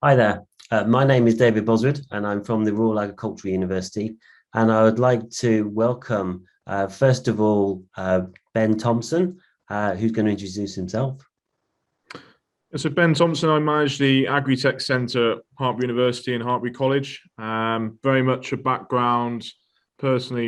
Hi there. My name is David Boswood, and I'm from the Royal Agricultural University. And I would like to welcome, first of all, Ben Thompson, who's going to introduce himself. So Ben Thompson, I manage the Agri-Tech Centre at Hartpury University and Hartpury College. Very much a background personally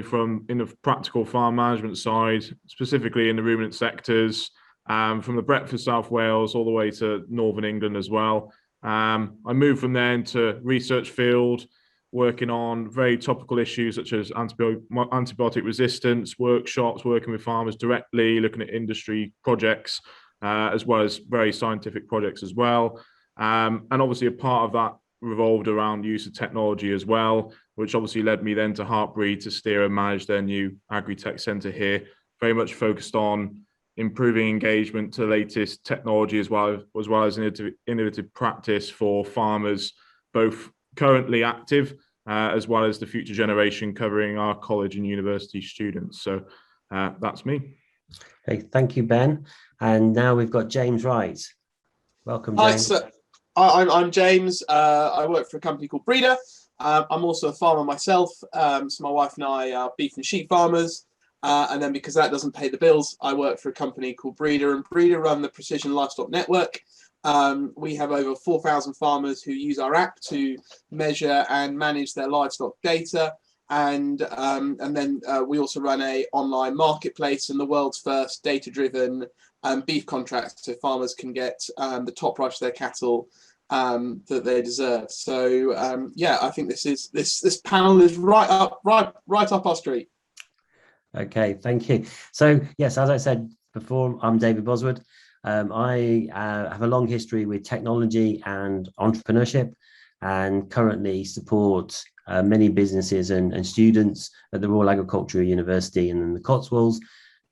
in the practical farm management side, specifically in the ruminant sectors, from the Brentford, South Wales, all the way to Northern England as well. I moved from there into research field, working on very topical issues such as antibiotic resistance, workshops, working with farmers directly, looking at industry projects, as well as very scientific projects as well. And obviously a part of that revolved around use of technology as well, which obviously led me then to Hartpury to steer and manage their new Agri-Tech Centre here, very much focused on improving engagement to the latest technology as well as innovative practice for farmers, both currently active as well as the future generation, covering our college and university students. So that's me. Okay, thank you, Ben. And now we've got James Wright. Welcome, Hi, James. sir. I'm James. I work for a company called Breeder. I'm also a farmer myself. So my wife and I are beef and sheep farmers. And then because that doesn't pay the bills, I work for a company called Breeder, and Breeder run the Precision Livestock Network. We have over 4,000 farmers who use our app to measure and manage their livestock data. And then we also run a online marketplace and the world's first data-driven beef contract, so farmers can get the top price of their cattle that they deserve. So yeah, I think this panel is right up our street. Okay, thank you. So yes, as I said before, I'm David Boswood. I have a long history with technology and entrepreneurship, and currently support many businesses and students at the Royal Agricultural University and in the Cotswolds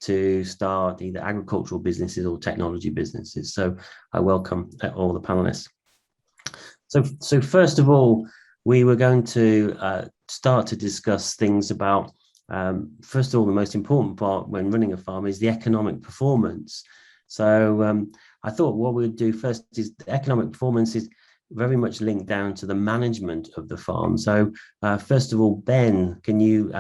to start either agricultural businesses or technology businesses. So I welcome all the panelists. So first of all, we were going to start to discuss things about, first of all, the most important part when running a farm is the economic performance. So I thought what we'd do first is the economic performance is very much linked down to the management of the farm. So first of all, Ben, can you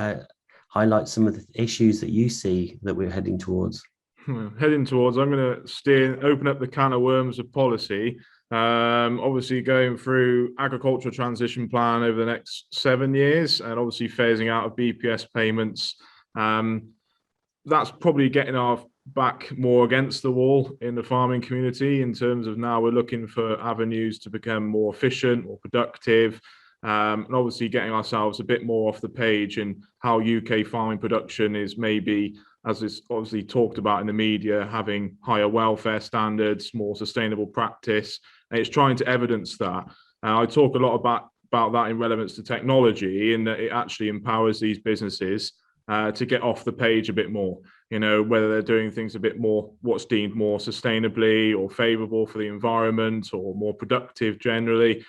highlight some of the issues that you see that we're heading towards? I'm going to open up the can of worms of policy. Obviously going through agricultural transition plan over the next 7 years, and obviously phasing out of BPS payments. That's probably getting our back more against the wall in the farming community, in terms of now we're looking for avenues to become more efficient, more productive, and obviously getting ourselves a bit more off the page in how UK farming production is, maybe, as is obviously talked about in the media, having higher welfare standards, more sustainable practice, and it's trying to evidence that. I talk a lot about that in relevance to technology, in that it actually empowers these businesses to get off the page a bit more, whether they're doing things a bit more, what's deemed more sustainably or favorable for the environment or more productive generally.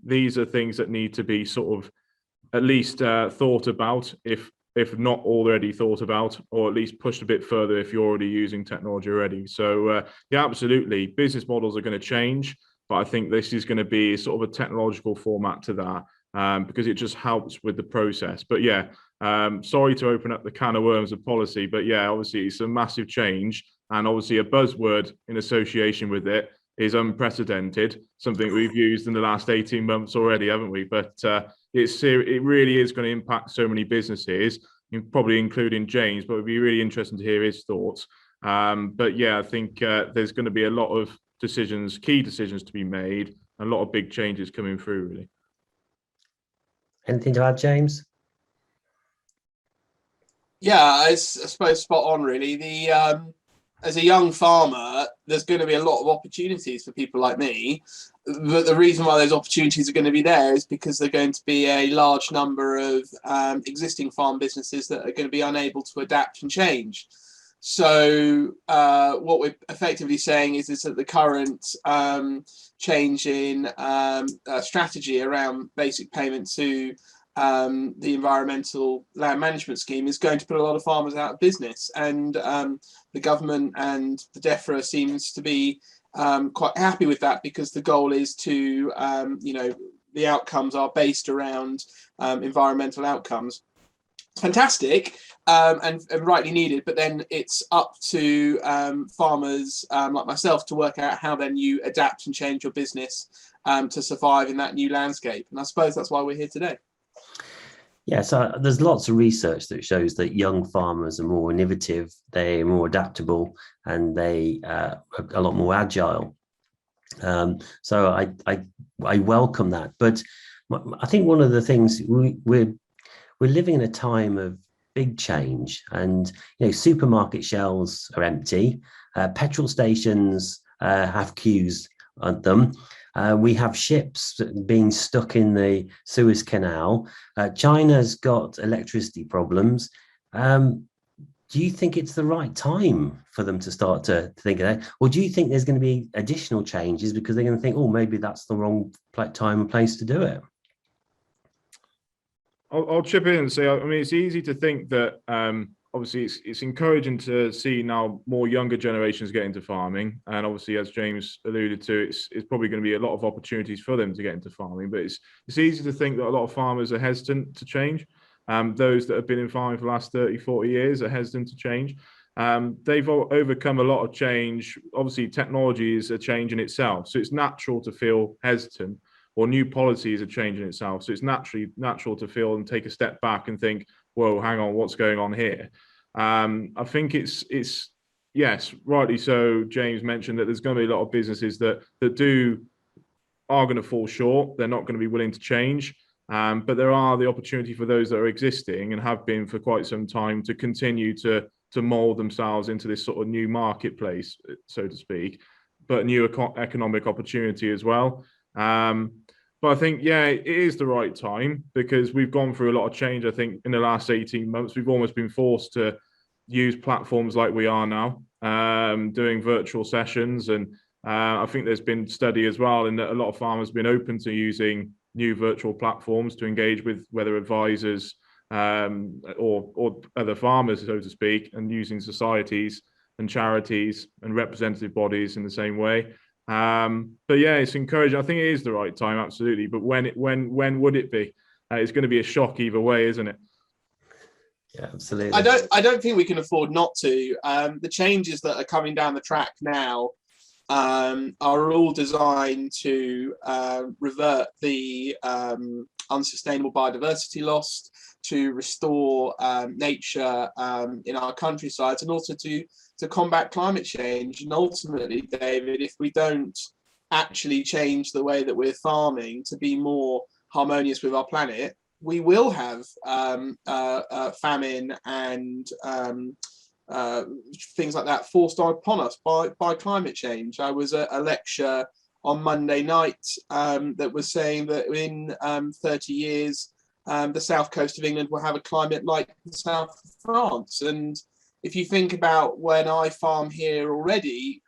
These are things that need to be sort of at least thought about, if not already thought about, or at least pushed a bit further if you're already using technology already. So yeah, absolutely, business models are going to change, but I think this is going to be sort of a technological format to that, because it just helps with the process. But yeah, sorry to open up the can of worms of policy, but yeah, obviously it's a massive change, and obviously a buzzword in association with it is unprecedented, something we've used in the last 18 months already, haven't we? But it really is going to impact so many businesses, probably including James, but it'd be really interesting to hear his thoughts. But yeah, I think there's going to be a lot of key decisions to be made, and a lot of big changes coming through, really. Anything to add, James? Yeah, I suppose spot on, really. As a young farmer, there's going to be a lot of opportunities for people like me. But the reason why those opportunities are going to be there is because they're going to be a large number of existing farm businesses that are going to be unable to adapt and change. So what we're effectively saying is that the current change in strategy around basic payment to the environmental land management scheme is going to put a lot of farmers out of business, and the government and the DEFRA seems to be quite happy with that, because the goal is to, the outcomes are based around environmental outcomes. Fantastic, and rightly needed, but then it's up to farmers like myself to work out how then you adapt and change your business to survive in that new landscape. And I suppose that's why we're here today. Yeah, so there's lots of research that shows that young farmers are more innovative, they're more adaptable, and they are a lot more agile. So I welcome that. But I think one of the things we're living in a time of big change, and supermarket shelves are empty, petrol stations have queues on them. We have ships being stuck in the Suez Canal. China's got electricity problems. Do you think it's the right time for them to start to think of that? Or do you think there's going to be additional changes because they're going to think, oh, maybe that's the wrong time and place to do it? I'll chip in and say, I mean, it's easy to think that obviously it's encouraging to see now more younger generations get into farming. And obviously, as James alluded to, it's probably going to be a lot of opportunities for them to get into farming. But it's easy to think that a lot of farmers are hesitant to change. Those that have been in farming for the last 30, 40 years are hesitant to change. They've overcome a lot of change. Obviously, technology is a change in itself. So it's natural to feel hesitant, or new policies are changing itself. So it's natural to feel and take a step back and think, whoa, hang on, what's going on here? I think it's yes, rightly so. James mentioned that there's going to be a lot of businesses that are going to fall short. They're not going to be willing to change. But there are the opportunity for those that are existing and have been for quite some time to continue to mold themselves into this sort of new marketplace, so to speak, but new economic opportunity as well. But I think, yeah, it is the right time because we've gone through a lot of change. I think in the last 18 months, we've almost been forced to use platforms like we are now, doing virtual sessions. And I think there's been study as well in that a lot of farmers have been open to using new virtual platforms to engage with whether advisors or other farmers, so to speak, and using societies and charities and representative bodies in the same way. But yeah, it's encouraging. I think it is the right time, absolutely. But when would it be? It's going to be a shock either way, isn't it? Yeah, absolutely. I don't think we can afford not to. The changes that are coming down the track now are all designed to revert the unsustainable biodiversity loss, to restore nature in our countrysides, and also to combat climate change. And ultimately, David, if we don't actually change the way that we're farming to be more harmonious with our planet, we will have famine and things like that forced upon us by climate change. I was at a lecture on Monday night that was saying that in 30 years, the south coast of England will have a climate like the south of France. And if you think about when I farm here already,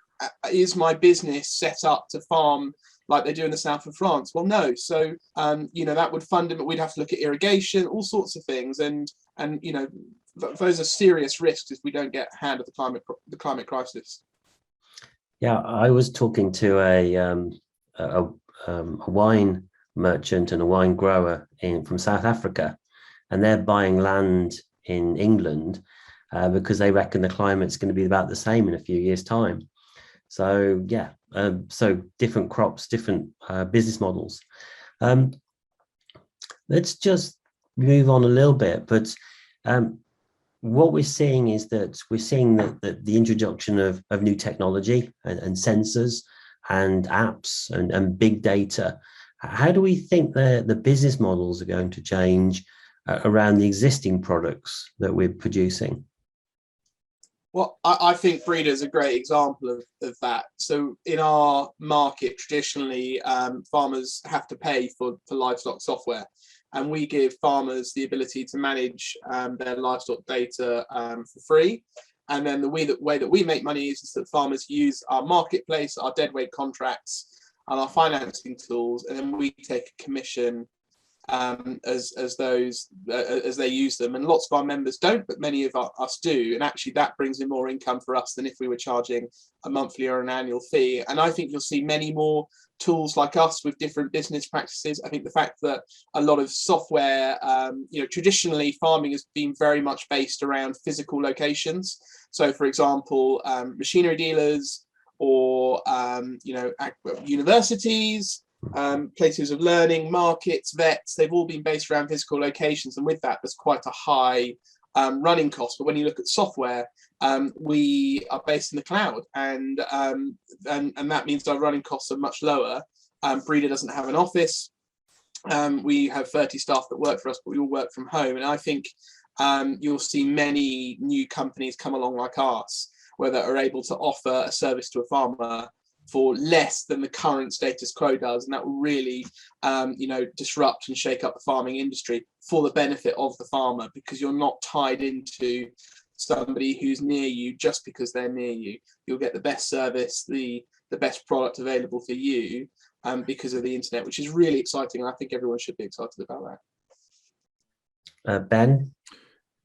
is my business set up to farm like they do in the south of France? Well, no. So, that would fundamentally, we'd have to look at irrigation, all sorts of things. And those are serious risks if we don't get a hand of the climate crisis. Yeah, I was talking to a wine merchant and a wine grower from South Africa, and they're buying land in England because they reckon the climate's going to be about the same in a few years' time. So yeah, so different crops, different business models. Let's just move on a little bit, but what we're seeing is that the introduction of new technology and sensors and apps and big data. How do we think the business models are going to change around the existing products that we're producing? Well, I think Breeder is a great example of that. So in our market, traditionally, farmers have to pay for livestock software, and we give farmers the ability to manage their livestock data for free. And then the way that we make money is that farmers use our marketplace, our deadweight contracts, and our financing tools, and then we take a commission as those as they use them, and lots of our members don't, but many of us do, and actually that brings in more income for us than if we were charging a monthly or an annual fee. And I think you'll see many more tools like us with different business practices. I think the fact that a lot of software, traditionally farming has been very much based around physical locations. So for example, machinery dealers, or universities, places of learning, markets, vets, they've all been based around physical locations, and with that there's quite a high running cost. But when you look at software, we are based in the cloud, and that means our running costs are much lower. Breeder doesn't have an office. We have 30 staff that work for us, but we all work from home. And I think you'll see many new companies come along like ours, where they are able to offer a service to a farmer for less than the current status quo does, and that will really disrupt and shake up the farming industry for the benefit of the farmer, because you're not tied into somebody who's near you just because they're near you. You'll get the best service, the best product available for you, because of the internet, which is really exciting, and I think everyone should be excited about that. Ben?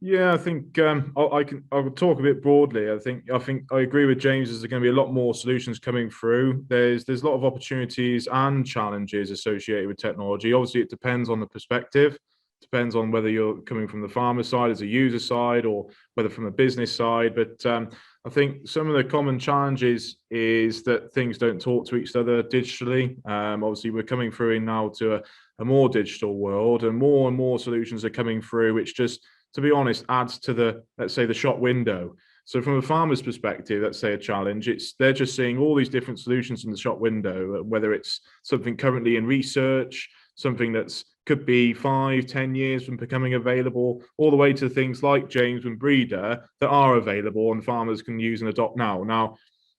Yeah, I think I would talk a bit broadly. I think I agree with James. There's going to be a lot more solutions coming through. There's a lot of opportunities and challenges associated with technology. Obviously, it depends on the perspective. Depends on whether you're coming from the farmer side as a user side, or whether from a business side. But I think some of the common challenges is that things don't talk to each other digitally. Obviously, we're coming through now to a more digital world, and more solutions are coming through, which just, to be honest, adds to the, let's say, the shop window. So from a farmer's perspective, let's say a challenge, they're just seeing all these different solutions in the shop window, whether it's something currently in research, something that's could be 5-10 years from becoming available, all the way to things like James and Breeder that are available and farmers can use and adopt now. Now,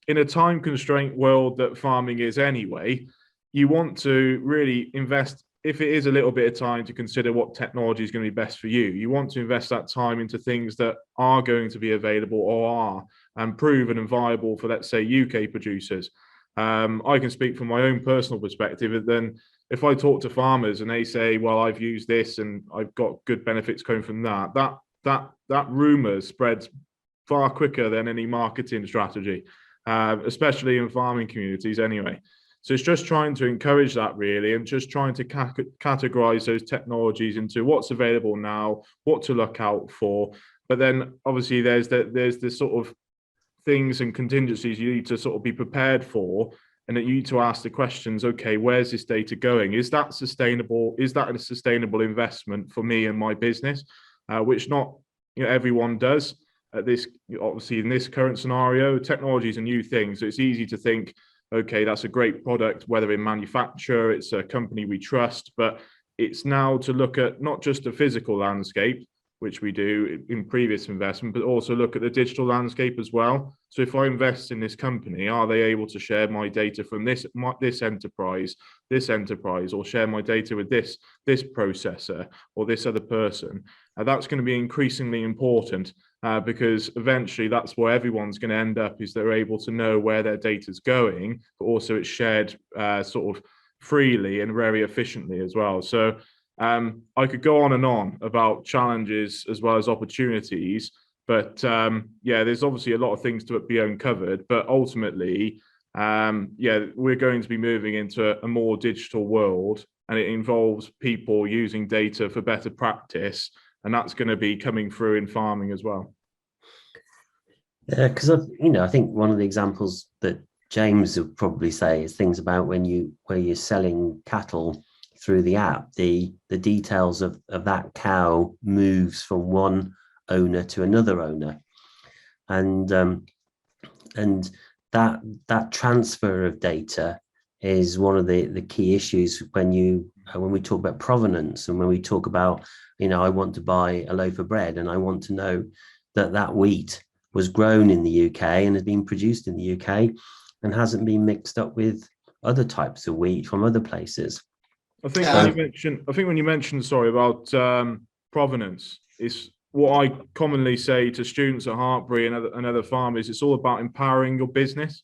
in a time constraint world that farming is anyway, you want to really invest, if it is a little bit of time, to consider what technology is going to be best for you. You want to invest that time into things that are going to be available or are proven and viable for, let's say, UK producers. I can speak from my own personal perspective. And then if I talk to farmers and they say, well, I've used this and I've got good benefits coming from that rumor spreads far quicker than any marketing strategy, especially in farming communities anyway. So it's just trying to encourage that, really, and just trying to categorize those technologies into what's available now, what to look out for. But then obviously there's this sort of things and contingencies you need to sort of be prepared for, and that you need to ask the questions, okay, where's this data going? Is that sustainable? Is that a sustainable investment for me and my business? Which not everyone does. Obviously in this current scenario, technology is a new thing. So it's easy to think, okay, that's a great product, whether in manufacture, it's a company we trust, but it's now to look at not just the physical landscape, which we do in previous investment, but also look at the digital landscape as well. So if I invest in this company, are they able to share my data from this enterprise, or share my data with this processor or this other person? That's going to be increasingly important, because eventually that's where everyone's going to end up, is they're able to know where their data is going, but also it's shared sort of freely and very efficiently as well. So I could go on and on about challenges as well as opportunities, but there's obviously a lot of things to be uncovered. But ultimately, we're going to be moving into a more digital world, and it involves people using data for better practice, and that's going to be coming through in farming as well. Yeah, because I think one of the examples that James would probably say is things about where you're selling cattle through the app, the details of that cow moves from one owner to another owner, and that transfer of data is one of the key issues when we talk about provenance, and when we talk about, I want to buy a loaf of bread and I want to know that wheat was grown in the UK and has been produced in the UK and hasn't been mixed up with other types of wheat from other places. I think when you mentioned, sorry, about provenance, is what I commonly say to students at Hartbury and other farmers. It's all about empowering your business.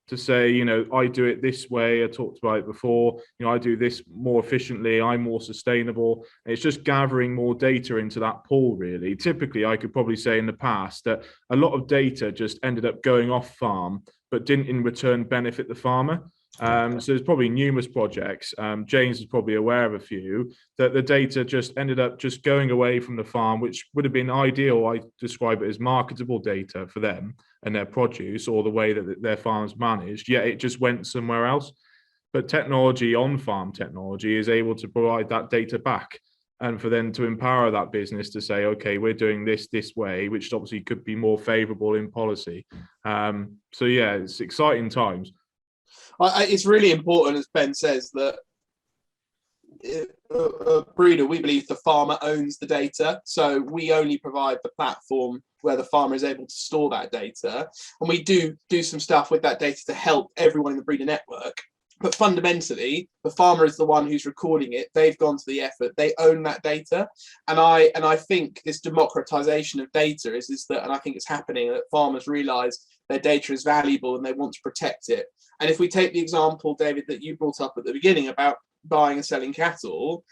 to say, you know, I do it this way. I talked about it before. You know, I do this more efficiently. I'm more sustainable. And it's just gathering more data into that pool, really. Typically, I could probably say in the past that a lot of data just ended up going off farm, but didn't in return benefit the farmer. So there's probably numerous projects. James is probably aware of a few that the data just ended up just going away from the farm, which would have been ideal. I describe it as marketable data for them and their produce or the way that their farms managed, yet it just went somewhere else. But technology, on-farm technology, is able to provide that data back, and for them to empower that business to say, okay, we're doing this way, which obviously could be more favorable in policy. So yeah, it's exciting times. It's really important, as Ben says, that breeder, we believe the farmer owns the data. So we only provide the platform where the farmer is able to store that data. And we do some stuff with that data to help everyone in the breeder network. But fundamentally, the farmer is the one who's recording it. They've gone to the effort. They own that data. And I think this democratization of data is that, and I think it's happening, that farmers realize their data is valuable and they want to protect it. And if we take the example, David, that you brought up at the beginning about buying and selling cattle,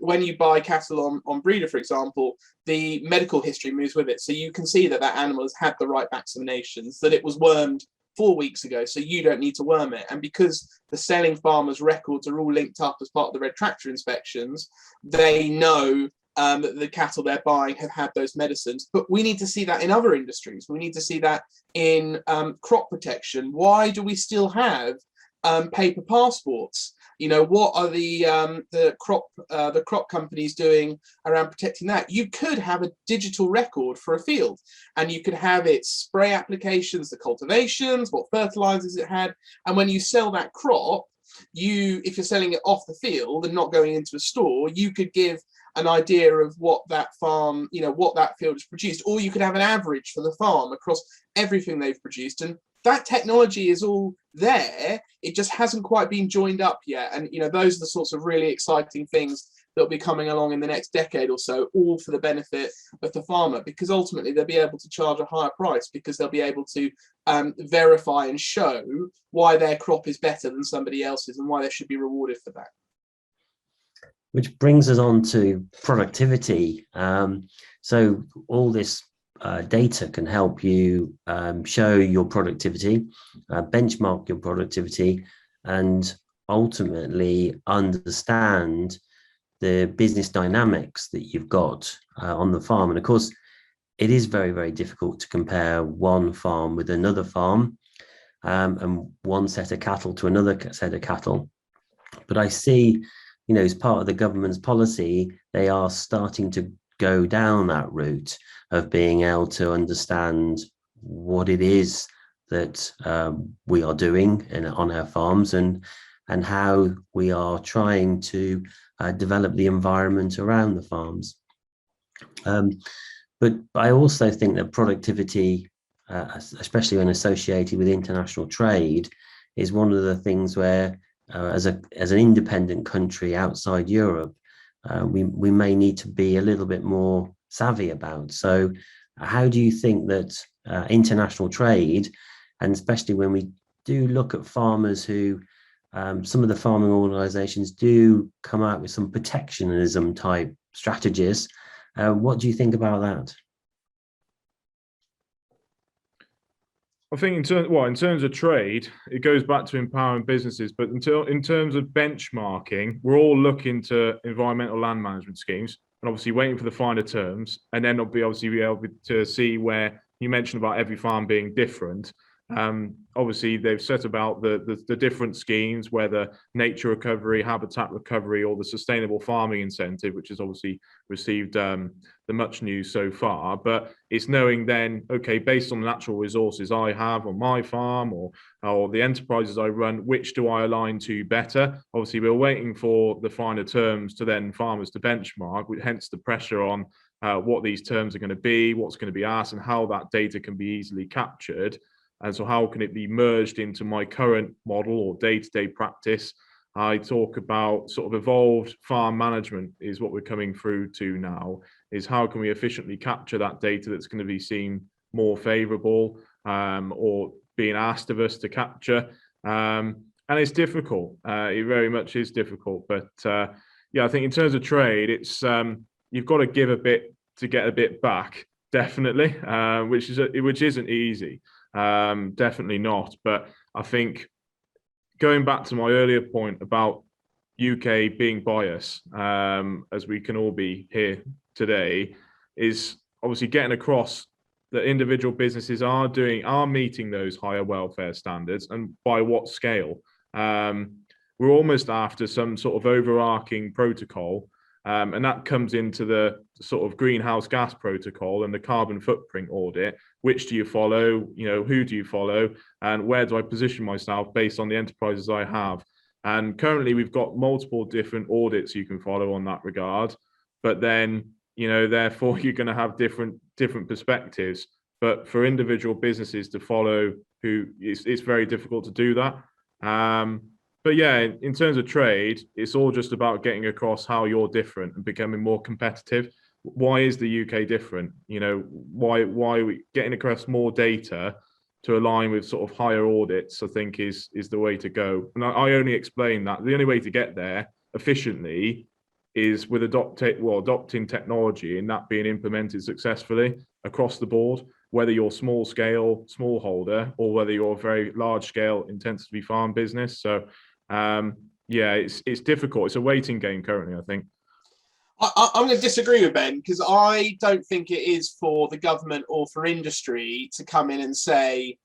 when you buy cattle on breeder, for example, the medical history moves with it. So you can see that that animal has had the right vaccinations, that it was wormed 4 weeks ago, so you don't need to worm it. And because the selling farmers' records are all linked up as part of the red tractor inspections, they know that the cattle they're buying have had those medicines. But we need to see that in other industries. We need to see that in crop protection. Why do we still have paper passports? You know, what are the crop companies doing around protecting that? You could have a digital record for a field, and you could have its spray applications, the cultivations, what fertilizers it had, and when you sell that crop, if you're selling it off the field and not going into a store, you could give an idea of what that farm, you know, what that field has produced, or you could have an average for the farm across everything they've produced. And that technology is all there. It just hasn't quite been joined up yet. And, you know, those are the sorts of really exciting things that'll be coming along in the next decade or so, all for the benefit of the farmer, because ultimately they'll be able to charge a higher price because they'll be able to verify and show why their crop is better than somebody else's and why they should be rewarded for that. Which brings us on to productivity. So all this data can help you show your productivity, benchmark your productivity, and ultimately understand the business dynamics that you've got on the farm. And of course, it is very, very difficult to compare one farm with another farm and one set of cattle to another set of cattle. But I see, you know, as part of the government's policy, they are starting to go down that route of being able to understand what it is that we are doing on our farms and how we are trying to develop the environment around the farms. But I also think that productivity, especially when associated with international trade, is one of the things where as an independent country outside Europe, we may need to be a little bit more savvy about. So how do you think that international trade, and especially when we do look at farmers who, some of the farming organizations do come out with some protectionism type strategies, what do you think about that? I think in terms of trade, it goes back to empowering businesses. But in terms of benchmarking, we're all looking to environmental land management schemes and obviously waiting for the finer terms, and then be able to see where you mentioned about every farm being different. Obviously, they've set about the different schemes, whether nature recovery, habitat recovery, or the sustainable farming incentive, which has obviously received the much news so far. But it's knowing then, okay, based on the natural resources I have on my farm or the enterprises I run, which do I align to better? Obviously, we're waiting for the finer terms to then farmers to benchmark, hence the pressure on what these terms are going to be, what's going to be asked, and how that data can be easily captured. And so how can it be merged into my current model or day-to-day practice? I talk about sort of evolved farm management is what we're coming through to now, is how can we efficiently capture that data that's going to be seen more favorable or being asked of us to capture. And it's difficult. It very much is difficult. But yeah, I think in terms of trade, it's you've got to give a bit to get a bit back, definitely, which isn't easy. Definitely not. But I think going back to my earlier point about UK being biased, as we can all be here today, is obviously getting across that individual businesses are meeting those higher welfare standards, and by what scale. We're almost after some sort of overarching protocol, and that comes into the sort of greenhouse gas protocol and the carbon footprint audit. Which do you follow? You know, who do you follow? And where do I position myself based on the enterprises I have? And currently we've got multiple different audits you can follow on that regard, but then, you know, therefore you're going to have different perspectives. But for individual businesses to follow, it's very difficult to do that. But yeah, in terms of trade, it's all just about getting across how you're different and becoming more competitive. Why is the UK different? You know, why are we getting across more data to align with sort of higher audits, I think is the way to go. And I only explain that the only way to get there efficiently is with adopting technology and that being implemented successfully across the board, whether you're small scale, smallholder, or whether you're a very large scale intensively farm business. So yeah, it's difficult. It's a waiting game currently, I think. I'm going to disagree with Ben, because I don't think it is for the government or for industry to come in and say,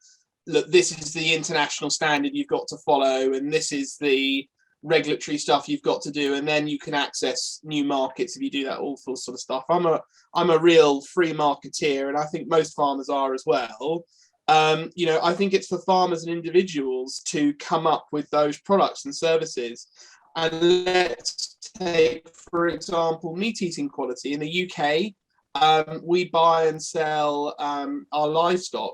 look, this is the international standard you've got to follow, and this is the regulatory stuff you've got to do, and then you can access new markets if you do that awful sort of stuff. I'm a real free marketeer, and I think most farmers are as well. You know, I think it's for farmers and individuals to come up with those products and services. And let's take, for example, meat eating quality. In the UK, we buy and sell our livestock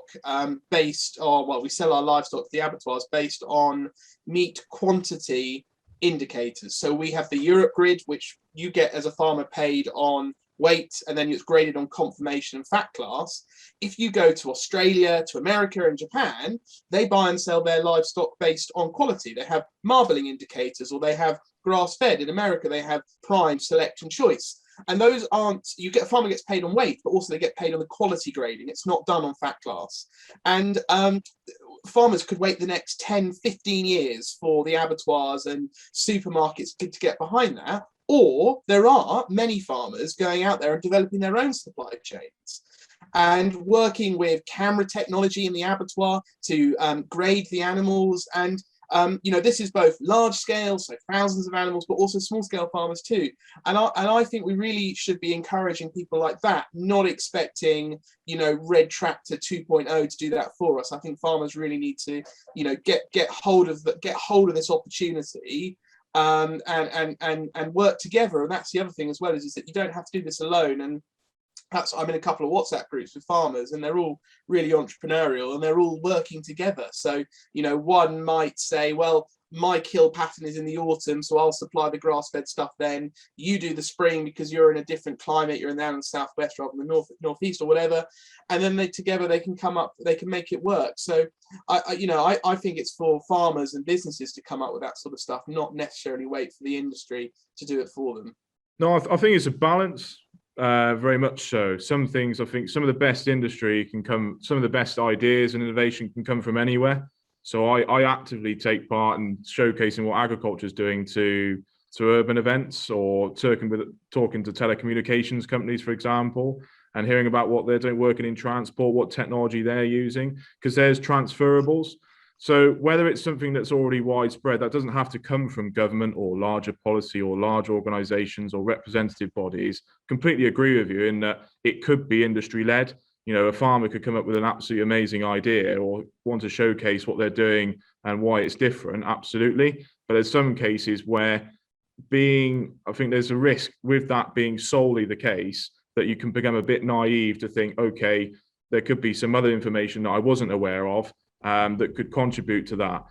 based on, well, we sell our livestock to the abattoirs based on meat quantity indicators. So we have the Europe grid, which you get as a farmer paid on weight, and then it's graded on conformation and fat class. If you go to Australia, to America and Japan, they buy and sell their livestock based on quality. They have marbling indicators, or they have grass-fed. In America, they have prime, select and choice. And those aren't, a farmer gets paid on weight, but also they get paid on the quality grading. It's not done on fat class. And farmers could wait the next 10, 15 years for the abattoirs and supermarkets to get behind that. Or there are many farmers going out there and developing their own supply chains and working with camera technology in the abattoir to grade the animals. And, you know, this is both large scale, so thousands of animals, but also small scale farmers too. And I think we really should be encouraging people like that, not expecting, you know, Red Tractor 2.0 to do that for us. I think farmers really need to, you know, get hold of this opportunity. And work together. And that's the other thing as well, is that you don't have to do this alone. And perhaps I'm in a couple of WhatsApp groups with farmers, and they're all really entrepreneurial and they're all working together. So, you know, one might say, well, my kill pattern is in the autumn, so I'll supply the grass-fed stuff then. You do the spring because you're in a different climate, you're down in the southwest rather than the northeast or whatever. And then together they can come up, they can make it work. So I think it's for farmers and businesses to come up with that sort of stuff, not necessarily wait for the industry to do it for them. No, I think it's a balance. Very much so. Some things, I think some of the best industry can come, some of the best ideas and innovation can come from anywhere. So I actively take part in showcasing what agriculture is doing to urban events, or talking to telecommunications companies, for example, and hearing about what they're doing, working in transport, what technology they're using, because there's transferables. So whether it's something that's already widespread, that doesn't have to come from government or larger policy or large organizations or representative bodies. Completely agree with you in that it could be industry led. You know, a farmer could come up with an absolutely amazing idea or want to showcase what they're doing and why it's different. Absolutely. But there's some cases where I think there's a risk with that being solely the case that you can become a bit naive to think, okay, there could be some other information that I wasn't aware of that could contribute to that.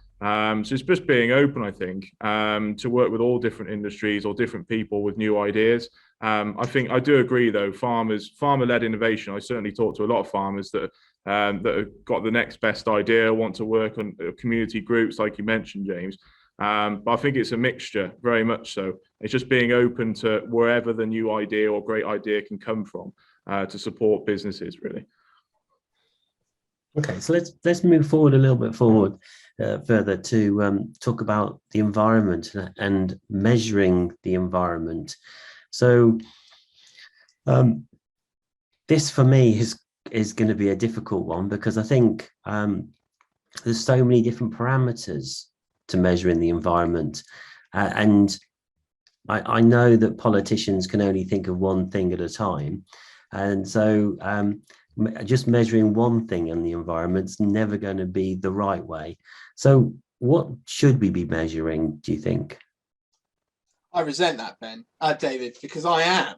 So it's just being open, I think, to work with all different industries or different people with new ideas. I think I do agree though, farmer-led innovation. I certainly talk to a lot of farmers that have got the next best idea, want to work on community groups like you mentioned, James. But I think it's a mixture, very much so. It's just being open to wherever the new idea or great idea can come from to support businesses, really. Okay, so let's move forward a little bit further to talk about the environment and measuring the environment. So this for me is going to be a difficult one, because I think there's so many different parameters to measuring the environment, and I know that politicians can only think of one thing at a time, and so just measuring one thing in the environment's never going to be the right way. So what should we be measuring, do you think? I resent that, Ben, David, because I am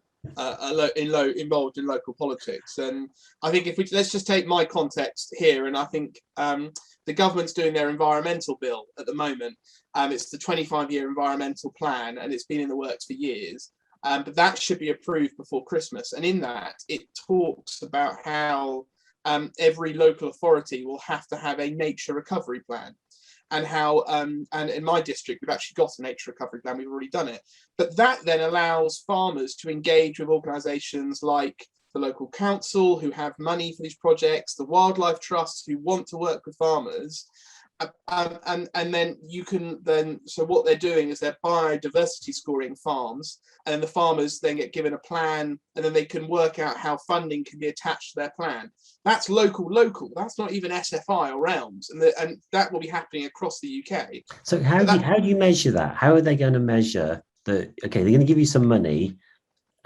involved in local politics, and I think if let's just take my context here, and I think the government's doing their environmental bill at the moment. It's the 25-year environmental plan, and it's been in the works for years. But that should be approved before Christmas. And in that, it talks about how every local authority will have to have a nature recovery plan, and how, and in my district, we've actually got a nature recovery plan, we've already done it. But that then allows farmers to engage with organisations like the local council, who have money for these projects, the wildlife trusts who want to work with farmers. And then you can so what they're doing is they're biodiversity scoring farms, and then the farmers then get given a plan, and then they can work out how funding can be attached to their plan. That's local. That's not even SFI or realms, and that will be happening across the UK. So how do you measure that? How are they going to measure that? Okay, they're going to give you some money,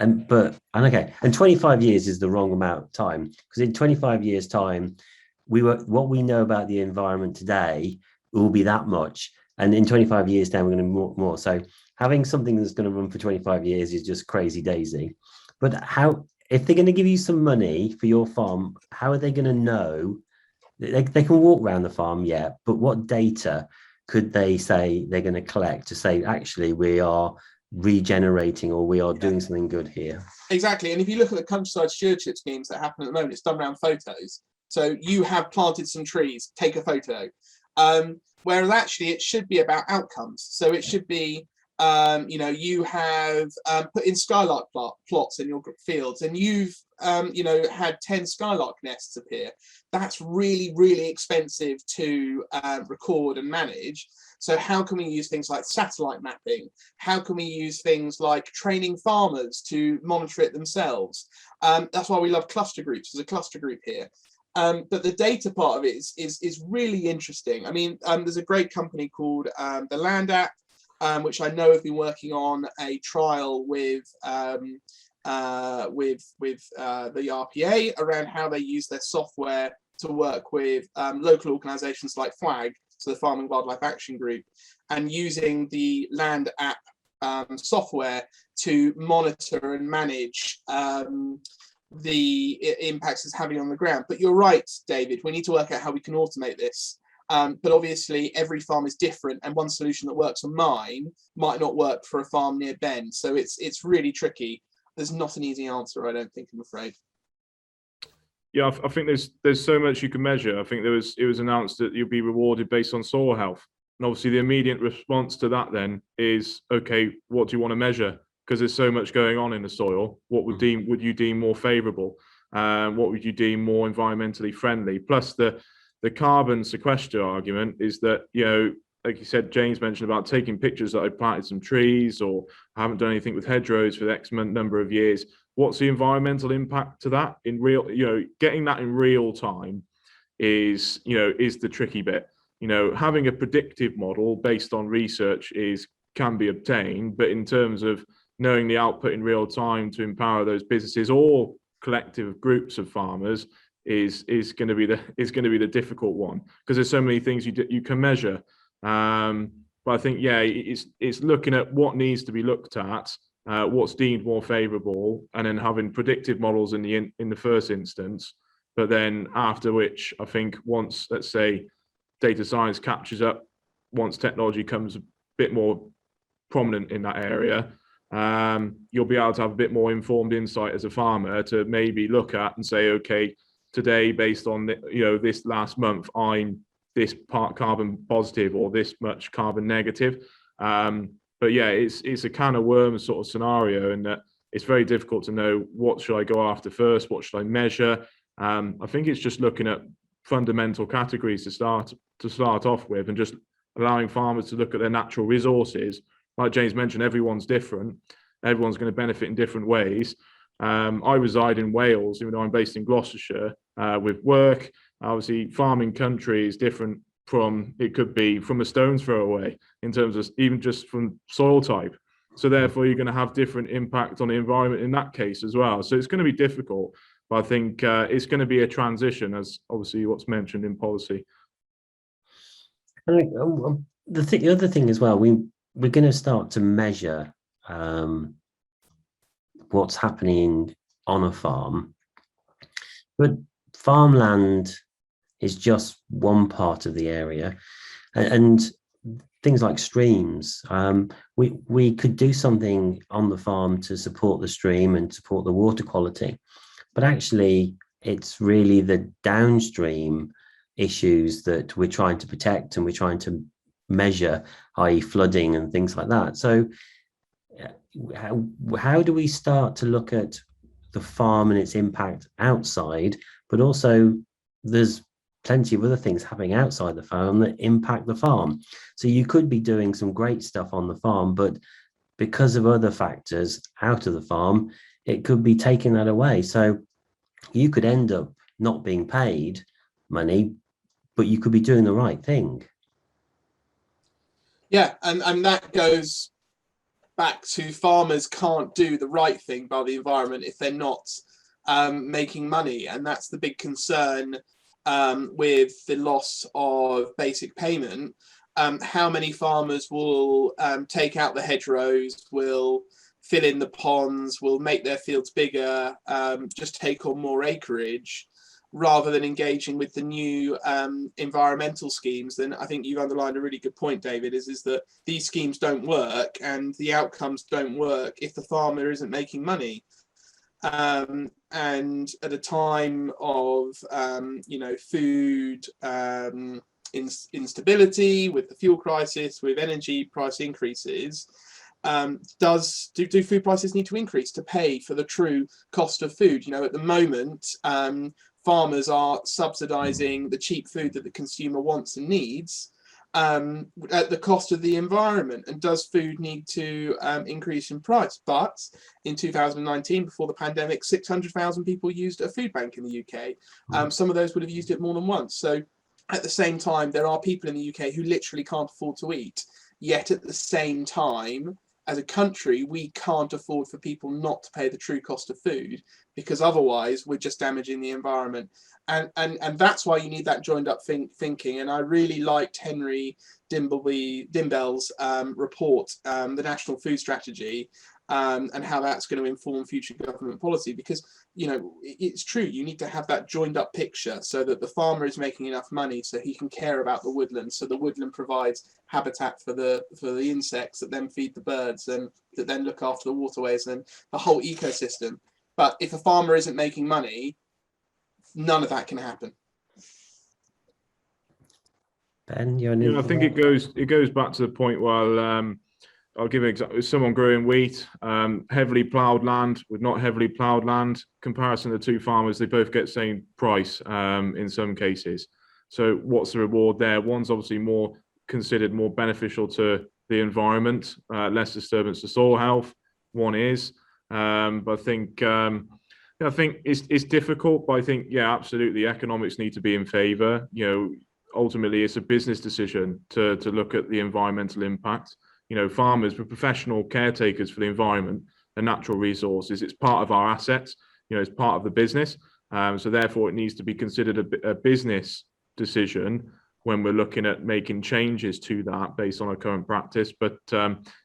and 25 years is the wrong amount of time, because in 25 years' time, what we know about the environment today will be that much, and in 25 years time we're going to more. So having something that's going to run for 25 years is just crazy daisy. But how, if they're going to give you some money for your farm, how are they going to know? They can walk around the farm, yeah, but what data could they say they're going to collect to say actually we are regenerating, or we are doing something good here? Exactly. And if you look at the countryside stewardship schemes that happen at the moment, it's done around photos. So you have planted some trees, take a photo. Whereas actually it should be about outcomes. So it should be, you have put in skylark plots in your fields, and you've, had 10 skylark nests appear. That's really, really expensive to record and manage. So how can we use things like satellite mapping? How can we use things like training farmers to monitor it themselves? That's why we love cluster groups. There's a cluster group here. But the data part of it is really interesting. I mean, there's a great company called the Land App, which I know have been working on a trial with the RPA around how they use their software to work with local organisations like FWAG, so the Farming Wildlife Action Group, and using the Land App software to monitor and manage the impacts it's having on the ground. But you're right, David, we need to work out how we can automate this. But obviously every farm is different, and one solution that works on mine might not work for a farm near Ben. So it's really tricky. There's not an easy answer, I don't think, I'm afraid. Yeah, I think there's so much you can measure. I think it was announced that you'll be rewarded based on soil health. And obviously the immediate response to that then is, okay, what do you want to measure? Because there's so much going on in the soil. What would you deem more favourable? What would you deem more environmentally friendly? Plus the carbon sequester argument is that, like you said, James mentioned about taking pictures that I planted some trees, or I haven't done anything with hedgerows for the X number of years. What's the environmental impact to that in real, getting that in real time is the tricky bit. Having a predictive model based on research can be obtained, but in terms of knowing the output in real time to empower those businesses or collective groups of farmers is going to be the difficult one, because there's so many things you can measure. But I think it's looking at what needs to be looked at, what's deemed more favourable, and then having predictive models in the first instance. But then after which, I think once, let's say, data science catches up, once technology comes a bit more prominent in that area, you'll be able to have a bit more informed insight as a farmer to maybe look at and say, okay, today, based on this last month, I'm this part carbon positive or this much carbon negative. But yeah, it's a can of worms sort of scenario, and it's very difficult to know what should I go after first, what should I measure. I think it's just looking at fundamental categories to start off with, and just allowing farmers to look at their natural resources. Like James mentioned, everyone's different. Everyone's going to benefit in different ways. I reside in Wales, even though I'm based in Gloucestershire, with work. Obviously, farming country is different from, it could be from a stone's throw away in terms of even just from soil type. So therefore, you're going to have different impact on the environment in that case as well. So it's going to be difficult, but I think it's going to be a transition, as obviously what's mentioned in policy. The other thing as well, we're going to start to measure what's happening on a farm, but farmland is just one part of the area, and things like streams. We could do something on the farm to support the stream and support the water quality, but actually it's really the downstream issues that we're trying to protect and we're trying to measure, i.e. flooding and things like that. So how do we start to look at the farm and its impact outside, but also there's plenty of other things happening outside the farm that impact the farm. So you could be doing some great stuff on the farm, but because of other factors out of the farm, it could be taking that away. So you could end up not being paid money, but you could be doing the right thing. Yeah, and that goes back to farmers can't do the right thing by the environment if they're not making money. And that's the big concern with the loss of basic payment. How many farmers will take out the hedgerows, will fill in the ponds, will make their fields bigger, just take on more acreage, rather than engaging with the new environmental schemes? Then I think you've underlined a really good point, David, is that these schemes don't work and the outcomes don't work if the farmer isn't making money. And at a time of food instability, with the fuel crisis, with energy price increases, do food prices need to increase to pay for the true cost of food? At the moment, farmers are subsidizing the cheap food that the consumer wants and needs at the cost of the environment. And does food need to increase in price? But in 2019, before the pandemic, 600,000 people used a food bank in the UK. Some of those would have used it more than once. So at the same time, there are people in the UK who literally can't afford to eat. Yet at the same time, as a country, we can't afford for people not to pay the true cost of food, because otherwise we're just damaging the environment. And that's why you need that joined up thinking. And I really liked Henry Dimbell's report, the National Food Strategy, and how that's going to inform future government policy, because it's true, you need to have that joined up picture so that the farmer is making enough money so he can care about the woodland, so the woodland provides habitat for the insects that then feed the birds and that then look after the waterways and the whole ecosystem. But if a farmer isn't making money, none of that can happen. Ben, you're I think it goes back to the point where I'll give an example. Someone growing wheat, heavily ploughed land with not heavily ploughed land. Comparison of the two farmers, they both get the same price in some cases. So what's the reward there? One's obviously considered more beneficial to the environment, less disturbance to soil health. One is, but I think it's difficult. But I think absolutely, economics need to be in favour. Ultimately, it's a business decision to look at the environmental impact. Farmers were professional caretakers for the environment and natural resources. It's part of our assets, it's part of the business. So therefore it needs to be considered a business decision when we're looking at making changes to that based on our current practice. But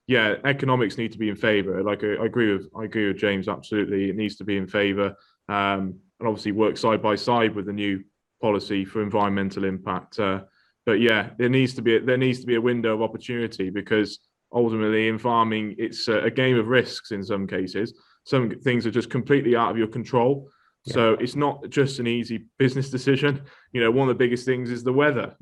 economics need to be in favour. Like I agree with James, absolutely. It needs to be in favour, and obviously work side by side with the new policy for environmental impact. But there needs to be a window of opportunity, because ultimately in farming, it's a game of risks in some cases. Some things are just completely out of your control. Yeah. So it's not just an easy business decision. One of the biggest things is the weather,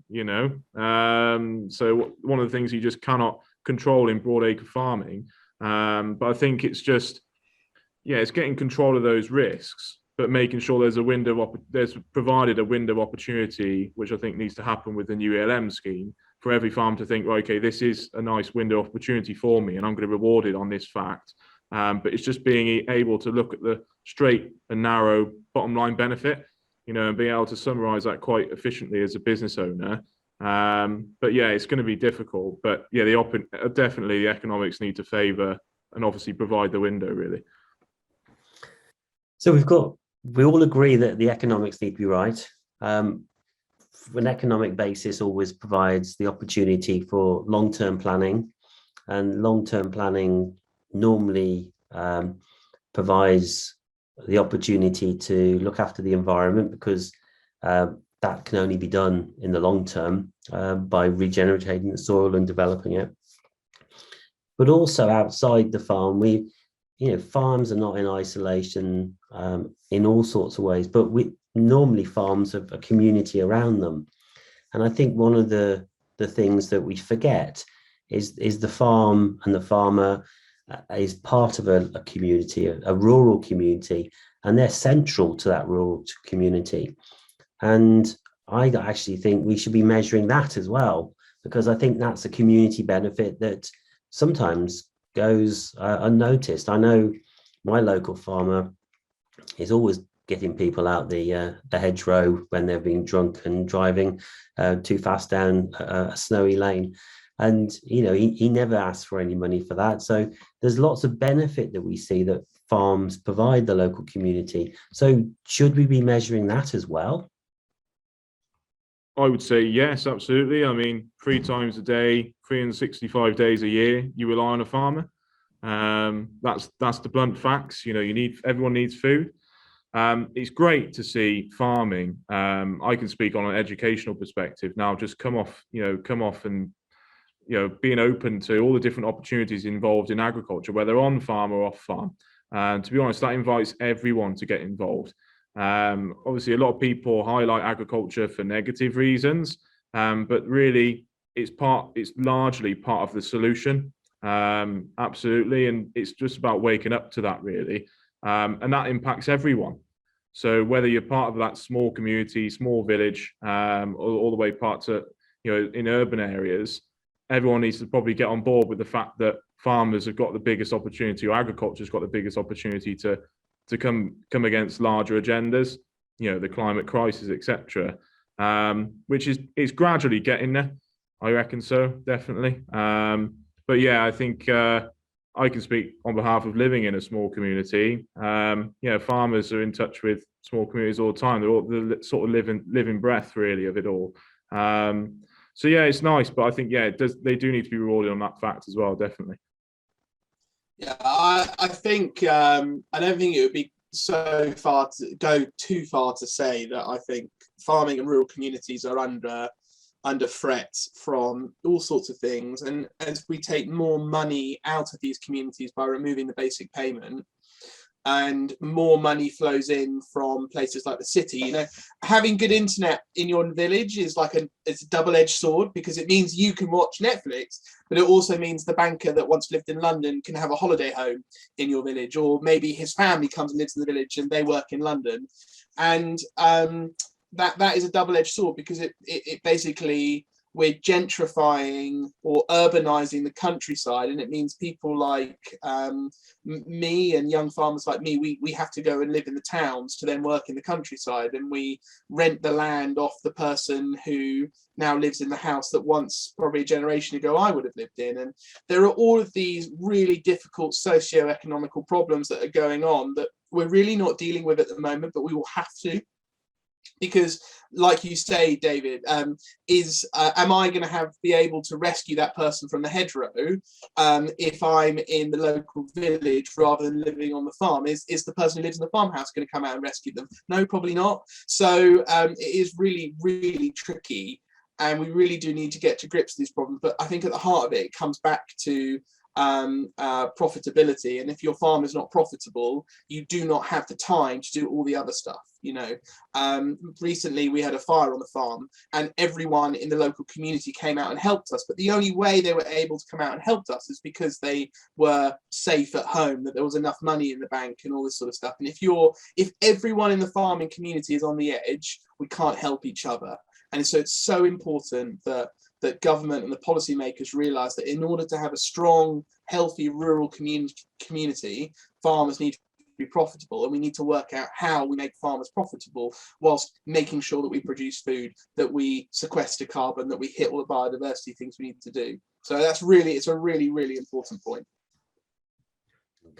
So one of the things you just cannot control in broadacre farming. But I think it's just, it's getting control of those risks, but making sure there's provided a window of opportunity, which I think needs to happen with the new ELM scheme, for every farm to think, okay, this is a nice window of opportunity for me, and I'm going to reward it on this fact. But it's just being able to look at the straight and narrow bottom line benefit, and being able to summarize that quite efficiently as a business owner. But it's going to be difficult. But definitely the economics need to favour and obviously provide the window, really. So we all agree that the economics need to be right. An economic basis always provides the opportunity for long-term planning, and long-term planning normally provides the opportunity to look after the environment, because that can only be done in the long term by regenerating the soil and developing it. But also outside the farm, farms are not in isolation in all sorts of ways, but normally farms have a community around them. And I think one of the things that we forget is the farm and the farmer is part of a community, a rural community, and they're central to that rural community. And I actually think we should be measuring that as well, because I think that's a community benefit that sometimes goes unnoticed. I know my local farmer is always getting people out the hedgerow when they're being drunk and driving too fast down a snowy lane. And, he never asks for any money for that. So there's lots of benefit that we see that farms provide the local community. So should we be measuring that as well? I would say yes, absolutely. I mean, 3 times a day, 365 days a year, you rely on a farmer. That's the blunt facts. Everyone needs food. It's great to see farming. I can speak on an educational perspective now. Just come off and being open to all the different opportunities involved in agriculture, whether on farm or off farm. And to be honest, that invites everyone to get involved. Obviously, a lot of people highlight agriculture for negative reasons, but really, it's largely part of the solution. Absolutely, and it's just about waking up to that, really, and that impacts everyone. So whether you're part of that small community, small village, all the way part to in urban areas, everyone needs to probably get on board with the fact that farmers have got the biggest opportunity, or agriculture's got the biggest opportunity to come against larger agendas, the climate crisis, etc., which is gradually getting there. I reckon so, definitely. But I think I can speak on behalf of living in a small community. Farmers are in touch with small communities all the time. They're sort of living breath, really, of it all. So it's nice, but I think they do need to be rewarded on that fact as well, definitely. Yeah, I think I don't think it would be go too far to say that I think farming and rural communities are under threat from all sorts of things, and as we take more money out of these communities by removing the basic payment, and more money flows in from places like the city, having good internet in your village is it's a double-edged sword, because it means you can watch Netflix, but it also means the banker that once lived in London can have a holiday home in your village, or maybe his family comes and lives in the village and they work in London. And that is a double-edged sword, because it basically, we're gentrifying or urbanizing the countryside, and it means people like me and young farmers like me, we have to go and live in the towns to then work in the countryside, and we rent the land off the person who now lives in the house that once, probably a generation ago, I would have lived in. And there are all of these really difficult socio-economical problems that are going on that we're really not dealing with at the moment, but we will have to. Because, like you say, David, am I going to be able to rescue that person from the hedgerow if I'm in the local village rather than living on the farm? Is the person who lives in the farmhouse going to come out and rescue them? No, probably not. So it is really, really tricky. and we really do need to get to grips with these problems. But I think at the heart of it, it comes back to profitability. And if your farm is not profitable, you do not have the time to do all the other stuff. Recently we had a fire on the farm, and everyone in the local community came out and helped us. But the only way they were able to come out and help us is because they were safe at home, that there was enough money in the bank and all this sort of stuff. And if everyone in the farming community is on the edge, we can't help each other. And so it's so important that government and the policymakers realise that in order to have a strong, healthy rural community, farmers need to be profitable, and we need to work out how we make farmers profitable whilst making sure that we produce food, that we sequester carbon, that we hit all the biodiversity things we need to do. So it's a really, really important point.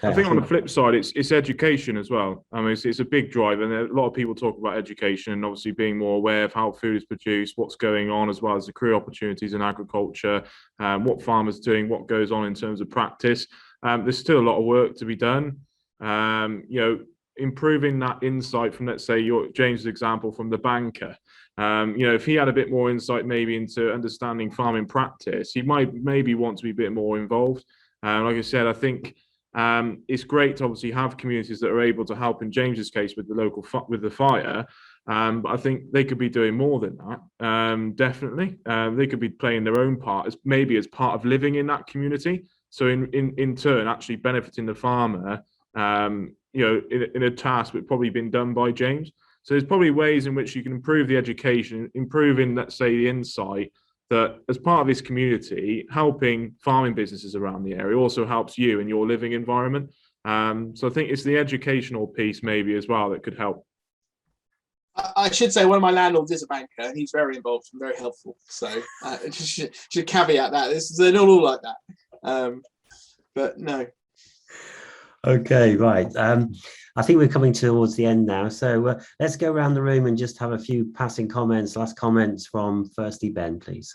I think on the flip side, it's education as well. I mean, it's a big drive, and a lot of people talk about education and obviously being more aware of how food is produced, what's going on, as well as the career opportunities in agriculture, what farmers are doing, what goes on in terms of practice. There's still a lot of work to be done. Improving that insight from, let's say, James's example from the banker. If he had a bit more insight maybe into understanding farming practice, he might maybe want to be a bit more involved. Like I said, I think it's great to obviously have communities that are able to help, in James's case with the fire, but I think they could be doing more than that. Definitely, they could be playing their own part as part of living in that community. So in turn, actually benefiting the farmer, in a task that's probably been done by James. So there's probably ways in which you can improve the education, improving, let's say, the insight, that as part of this community, helping farming businesses around the area also helps you in your living environment. So I think it's the educational piece maybe as well that could help. I should say one of my landlords is a banker, and he's very involved and very helpful. So should caveat that. They're not all like that. But no. Okay, right. I think we're coming towards the end now. So let's go around the room and just have a few passing comments, last comments from firstly Ben, please.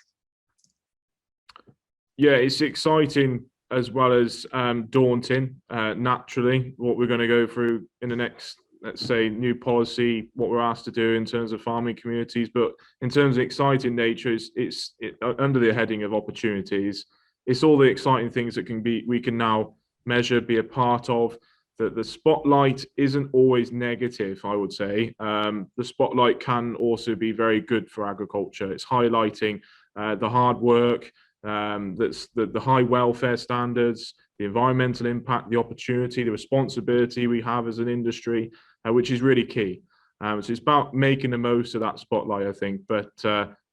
Yeah, it's exciting as well as daunting, naturally, what we're going to go through in the next, let's say, new policy, what we're asked to do in terms of farming communities. But in terms of exciting nature, it's under the heading of opportunities. It's all the exciting things that we can now measure, be a part of. The spotlight isn't always negative, I would say. The spotlight can also be very good for agriculture. It's highlighting the hard work, that's the high welfare standards, the environmental impact, the opportunity, the responsibility we have as an industry, which is really key. So it's about making the most of that spotlight, I think, but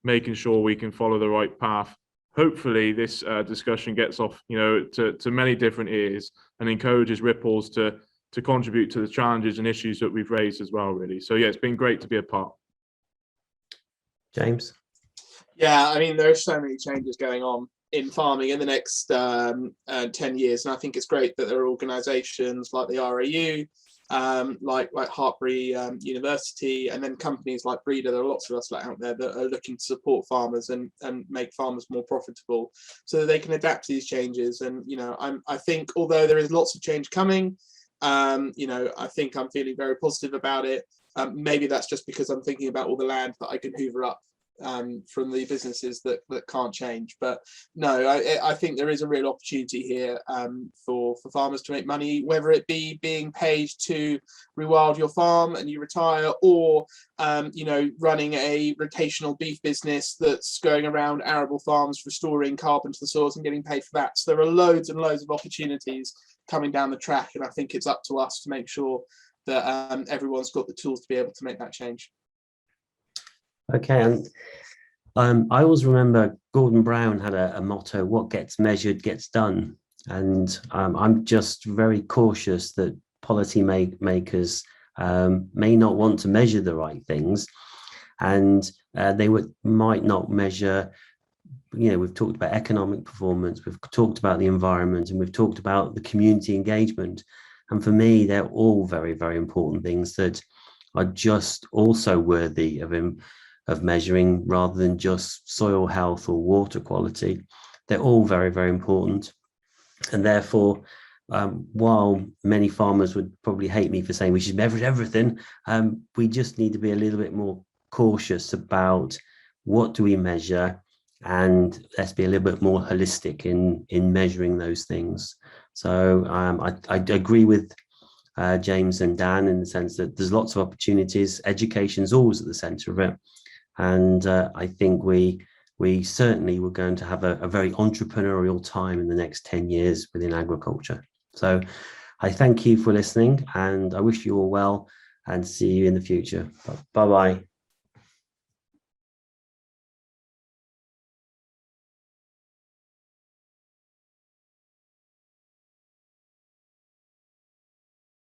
making sure we can follow the right path. Hopefully this discussion gets off, to many different ears and encourages ripples to contribute to the challenges and issues that we've raised as well, really. So yeah, it's been great to be a part. James? Yeah, I mean, there are so many changes going on in farming in the next 10 years. And I think it's great that there are organisations like the RAU, like Hartbury University, and then companies like Breeder. There are lots of us out there that are looking to support farmers and make farmers more profitable so that they can adapt to these changes. And I think although there is lots of change coming, I think I'm feeling very positive about it. Maybe that's just because I'm thinking about all the land that I can hoover up from the businesses that can't change. But no, I think there is a real opportunity here for farmers to make money, whether it be being paid to rewild your farm and you retire, or running a rotational beef business that's going around arable farms, restoring carbon to the soils and getting paid for that. So there are loads and loads of opportunities coming down the track, and I think it's up to us to make sure that everyone's got the tools to be able to make that change. Okay, and I always remember Gordon Brown had a motto: "What gets measured gets done." And I'm just very cautious that policy makers may not want to measure the right things, and they might not measure. We've talked about economic performance, we've talked about the environment, and we've talked about the community engagement. And for me, they're all very, very important things that are just also worthy of measuring, rather than just soil health or water quality. They're all very, very important. And therefore, while many farmers would probably hate me for saying we should measure everything, we just need to be a little bit more cautious about what do we measure, and let's be a little bit more holistic in measuring those things. So I agree with James and Dan in the sense that there's lots of opportunities. Education is always at the center of it. And I think we certainly were going to have a very entrepreneurial time in the next 10 years within agriculture. So I thank you for listening, and I wish you all well and see you in the future. Bye-bye.